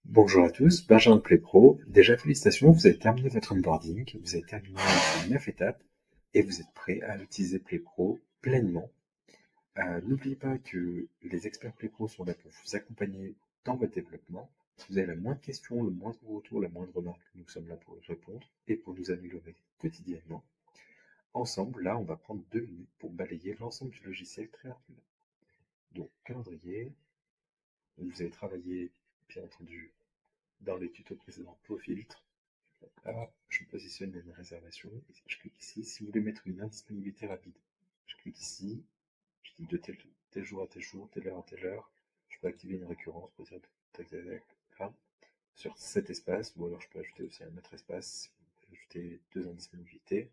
Bonjour à tous, Benjamin de Playpro. Déjà félicitations, vous avez terminé votre onboarding, vous avez terminé les 9 étapes et vous êtes prêt à utiliser Playpro pleinement. N'oubliez pas que les experts Playpro sont là pour vous accompagner dans votre développement. Si vous avez la moindre question, le moindre retour, la moindre remarque, nous sommes là pour y répondre et pour nous améliorer quotidiennement. Ensemble, là, on va prendre 2 minutes pour balayer l'ensemble du logiciel très rapidement. Donc, calendrier, vous avez travaillé, bien entendu, dans les tutos précédents, vos filtres. Là, je positionne une réservation, je clique ici. Si vous voulez mettre une indisponibilité rapide, je clique ici, je dis de tel jour à tel jour, telle heure à telle heure. Je peux activer une récurrence pour dire tac, tac, tac, là, sur cet espace, ou alors je peux ajouter aussi un autre espace si vous voulez ajouter deux indisponibilités.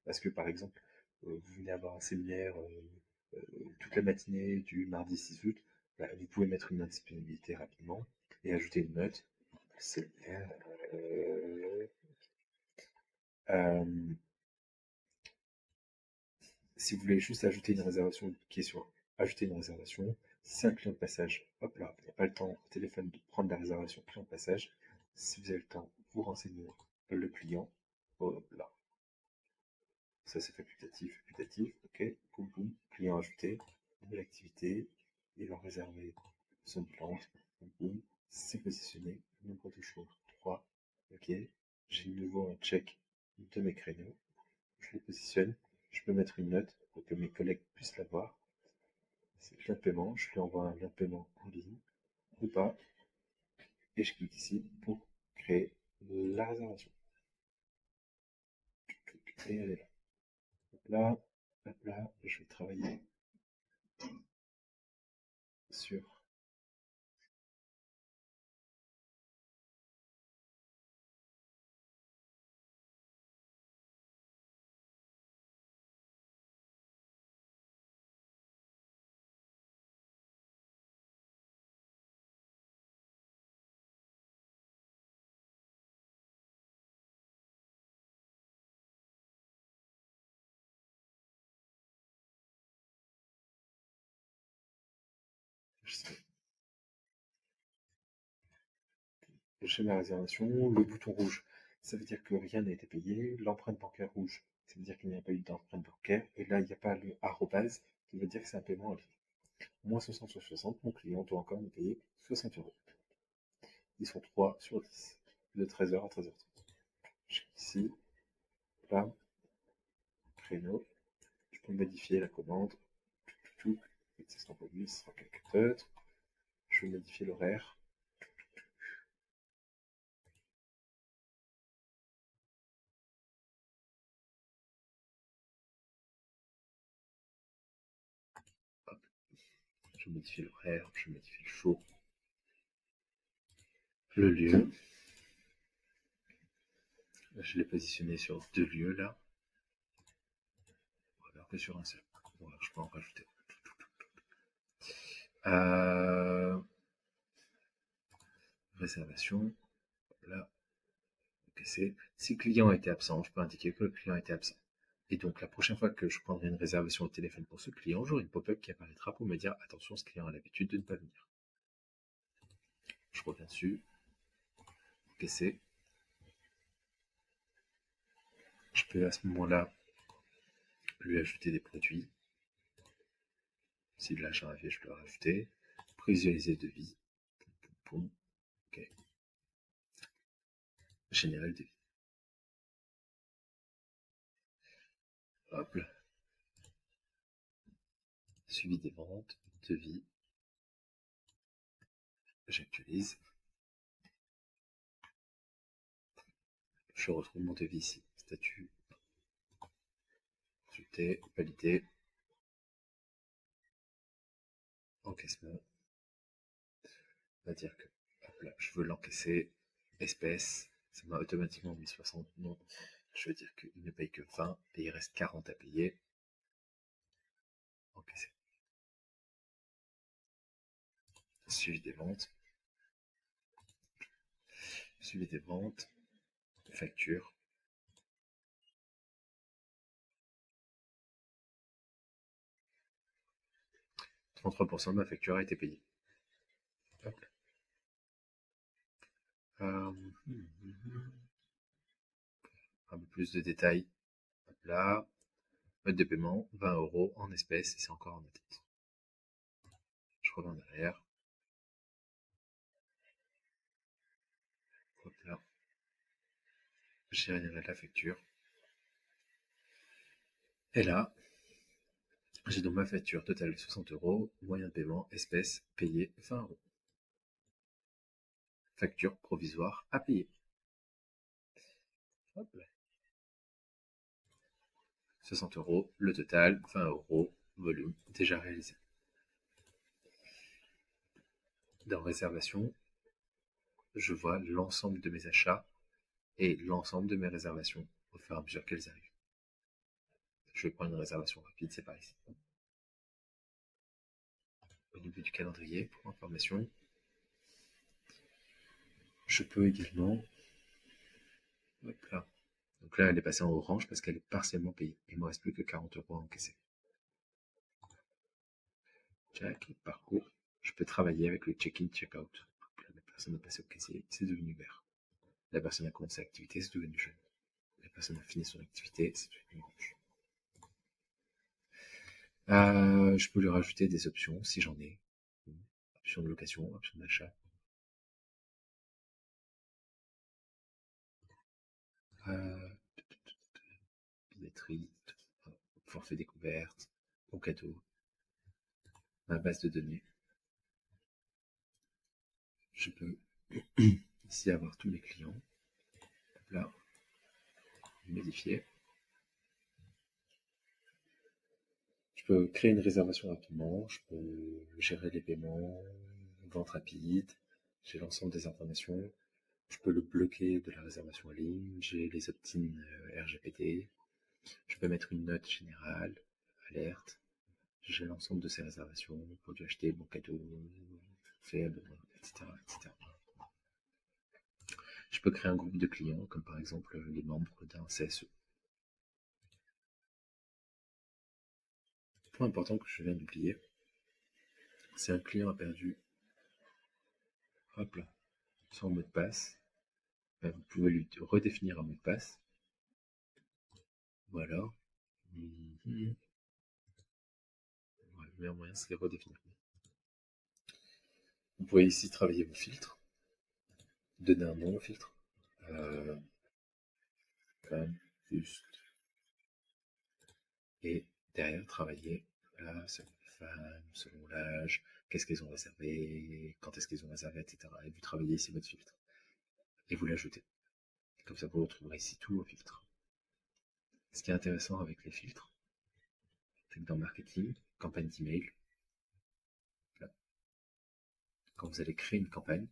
Parce que par exemple, vous venez avoir un séminaire toute la matinée du mardi 6 août, bah, vous pouvez mettre une indisponibilité rapidement et ajouter une note. C'est euh, si vous voulez juste ajouter une réservation, cliquez sur ajouter une réservation. Si c'est un client de passage, hop là, il n'y a pas le temps au téléphone de prendre la réservation client de passage. Si vous avez le temps, vous renseignez le client. Hop là. Ça c'est facultatif, facultatif. Ok, boum boum, client ajouté, nouvelle activité, il en réservé son plante. Boum boum, c'est positionné, nombre de jours 3. Ok, j'ai de nouveau un check de mes créneaux. Je les positionne, je peux mettre une note pour que mes collègues puissent la voir. C'est le lien de paiement, je lui envoie un lien de paiement en ligne ou pas, et je clique ici pour créer la réservation. Et elle est là. Hop là, je vais travailler sur chez ma réservation, le bouton rouge, ça veut dire que rien n'a été payé, l'empreinte bancaire rouge, ça veut dire qu'il n'y a pas eu d'empreinte bancaire, et là il n'y a pas le arrobase, qui veut dire que c'est un paiement en ligne. Moins 60 sur 60, mon client doit encore me payer 60 euros. Ils sont 3 sur 10, de 13h à 13h30. Je clique ici, là, créneau, je peux modifier la commande, tout, c'est ce qu'on peut dire, ce sera quelqu'un d'autre. Je vais modifier l'horaire. Hop. Je vais modifier l'horaire, je vais modifier le jour, le lieu. Je l'ai positionné sur 2 lieux là, ou alors que sur un seul. Voilà, je peux en rajouter. Euh, Réservation, là, ok, c'est si le client était absent, je peux indiquer que le client était absent. Et donc la prochaine fois que je prendrai une réservation au téléphone pour ce client, j'aurai une pop-up qui apparaîtra pour me dire attention, ce client a l'habitude de ne pas venir. Je reviens dessus, encaisser. Je peux à ce moment-là lui ajouter des produits. Si de l'achat à vie, je peux le rajouter. Prévisualiser devis. Poum, ok. Générer le devis. Hop là. Suivi des ventes, devis. J'actualise. Je retrouve mon devis ici. Statut. Consulter. Valider. Encaissement. On va dire que hop là, je veux l'encaisser. Espèce. Ça m'a automatiquement mis 60. Non. Je veux dire qu'il ne paye que 20 et il reste 40 à payer. Encaisser. Suivi des ventes. Suivi des ventes. Facture. 33% de ma facture a été payée. Hop. Euh, un peu plus de détails. Hop là, mode de paiement, 20 € en espèces, et c'est encore en noté. Je reviens derrière. Hop là. J'ai généré la facture. Et là, j'ai donc ma facture totale 60 €, moyen de paiement, espèces, payé 20 €. Facture provisoire à payer. Hop là. 60 €, le total, 20 €, volume déjà réalisé. Dans réservation, je vois l'ensemble de mes achats et l'ensemble de mes réservations au fur et à mesure qu'elles arrivent. Je vais prendre une réservation rapide, c'est par ici. Au niveau du calendrier, pour information, je peux également... Hop là. Donc là, elle est passée en orange parce qu'elle est partiellement payée. Il ne me reste plus que 40 € à encaisser. Check, parcours. Je peux travailler avec le check-in, check-out. La personne a passé au caissier, c'est devenu vert. La personne a commencé l'activité, c'est devenu jaune. La personne a fini son activité, c'est devenu rouge. Je peux lui rajouter des options si j'en ai. Option de location, option d'achat. Billetterie, forfait découverte, bon cadeau, ma base de données. Je peux ici avoir tous mes clients. Là, modifier. Je peux créer une réservation rapidement, je peux gérer les paiements, vente rapide, j'ai l'ensemble des informations. Je peux le bloquer de la réservation en ligne, j'ai les opt-in RGPD, je peux mettre une note générale, alerte, j'ai l'ensemble de ces réservations, produits achetés, bon cadeau, faible, etc., etc. Je peux créer un groupe de clients, comme par exemple les membres d'un CSE. Point important que je viens d'oublier, si un client a perdu, hop là, son mot de passe, vous pouvez lui redéfinir un mot de passe. Voilà. Ouais, le meilleur moyen, c'est de redéfinir. Vous pouvez ici travailler vos filtres, donner un nom au filtre. Femme, juste. Et derrière, travailler là, selon les femmes, selon l'âge, qu'est-ce qu'elles ont réservé, quand est-ce qu'elles ont réservé, etc. Et vous travaillez ici votre filtre. Et vous l'ajoutez. Comme ça, vous retrouverez ici tous vos filtres. Ce qui est intéressant avec les filtres, c'est que dans marketing, campagne d'email, quand vous allez créer une campagne,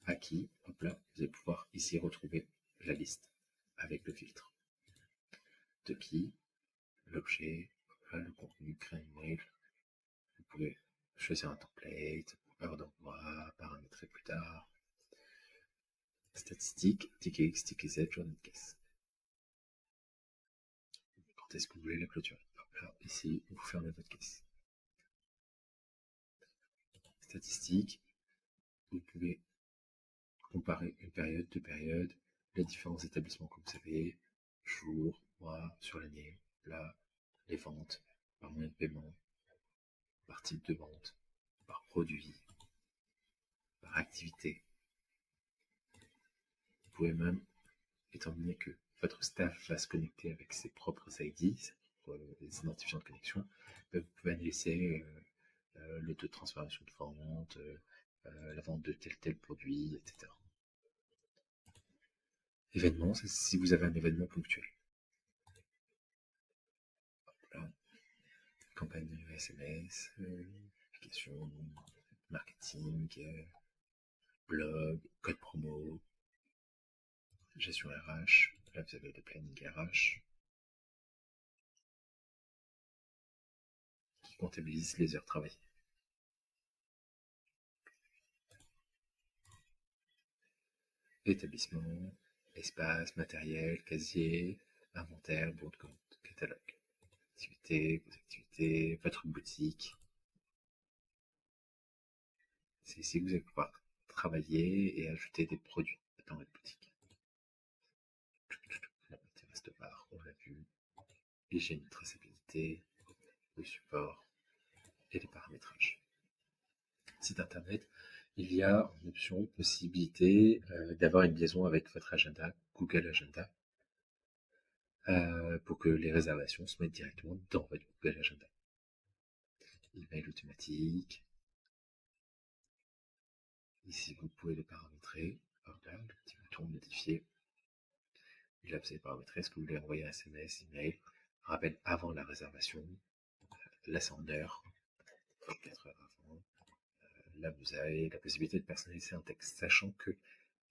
à qui, hop là, vous allez pouvoir ici retrouver la liste avec le filtre. De qui, l'objet, le contenu, créer un email. Vous pouvez choisir un template, heure d'envoi, paramétrer plus tard. Statistiques, ticket X, ticket Z, journée de caisse. Quand est-ce que vous voulez la clôturer? Hop là, ici, vous fermez votre caisse. Statistiques, vous pouvez comparer une période, deux périodes, les différents établissements que vous avez, jour, mois, sur l'année, là, les ventes, par moyen de paiement, par type de vente, par produit, par activité. Vous pouvez même, étant donné que votre staff va se connecter avec ses propres IDs, les identifiants de connexion, vous pouvez analyser le taux de transformation de vente, la vente de tel produit, etc. Événement, c'est si vous avez un événement ponctuel. Voilà. Campagne de SMS, application, marketing, blog, code promo, gestion RH, là vous avez le planning RH, qui comptabilise les heures travaillées. Établissement, espace, matériel, casier, inventaire, bon de compte, catalogue. Activités, vos activités, votre boutique. C'est ici que vous allez pouvoir travailler et ajouter des produits dans votre boutique. La partie reste barre, on l'a vu, hygiène, traçabilité, le support et les paramétrages. Site internet, il y a en option possibilité d'avoir une liaison avec votre agenda, Google Agenda, pour que les réservations se mettent directement dans votre Google Agenda. Email automatique. Ici, vous pouvez les paramétrer. Hop là, le petit bouton modifier. Et là, vous allez paramétrer ce que vous voulez envoyer un SMS, email, rappel avant la réservation, la sender, 4 heures avant. Là, vous avez la possibilité de personnaliser un texte, sachant que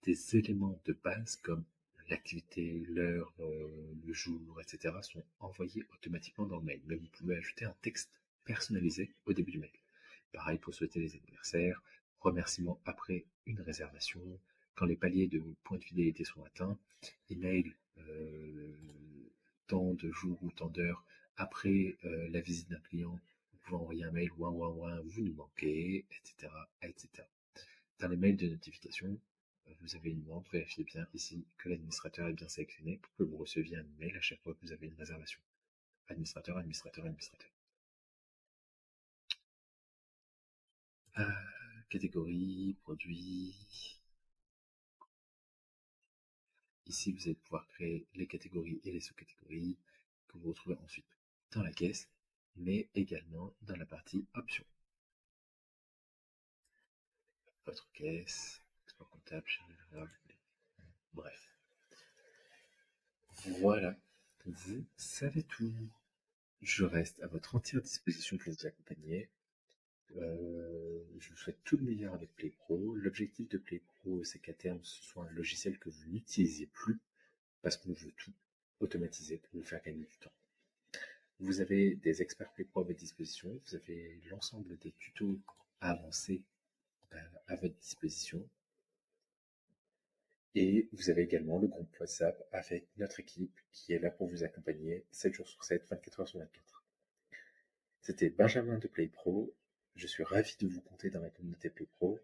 des éléments de base comme l'activité, l'heure, le jour, etc. sont envoyés automatiquement dans le mail. Mais vous pouvez ajouter un texte personnalisé au début du mail. Pareil pour souhaiter les anniversaires, remerciements après une réservation, quand les paliers de points de fidélité sont atteints, email tant de jours ou tant d'heures après la visite d'un client, vous pouvez envoyer un mail, ouin, ouin, ouin, vous nous manquez, etc., etc. Dans les mails de notification, vous avez une demande, vérifiez bien ici que l'administrateur est bien sélectionné pour que vous receviez un email à chaque fois que vous avez une réservation. Administrateur, administrateur, administrateur. Catégorie, produit. Ici, vous allez pouvoir créer les catégories et les sous-catégories que vous retrouvez ensuite dans la caisse, mais également dans la partie options. Votre caisse, export comptable, général, bref. Voilà, vous savez tout. Je reste à votre entière disposition pour vous accompagner. Je vous souhaite tout le meilleur avec PlayPro. L'objectif de PlayPro, c'est qu'à terme, ce soit un logiciel que vous n'utilisiez plus, parce qu'on veut tout automatiser pour vous faire gagner du temps. Vous avez des experts PlayPro à votre disposition, vous avez l'ensemble des tutos avancés à votre disposition, et vous avez également le groupe WhatsApp avec notre équipe qui est là pour vous accompagner 7 jours sur 7, 24 heures sur 24. C'était Benjamin de PlayPro. Je suis ravi de vous compter dans la communauté PlayPro.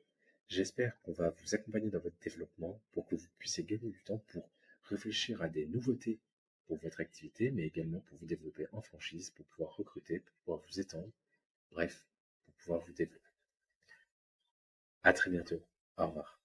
J'espère qu'on va vous accompagner dans votre développement pour que vous puissiez gagner du temps pour réfléchir à des nouveautés pour votre activité, mais également pour vous développer en franchise, pour pouvoir recruter, pour pouvoir vous étendre, bref, pour pouvoir vous développer. À très bientôt. Au revoir.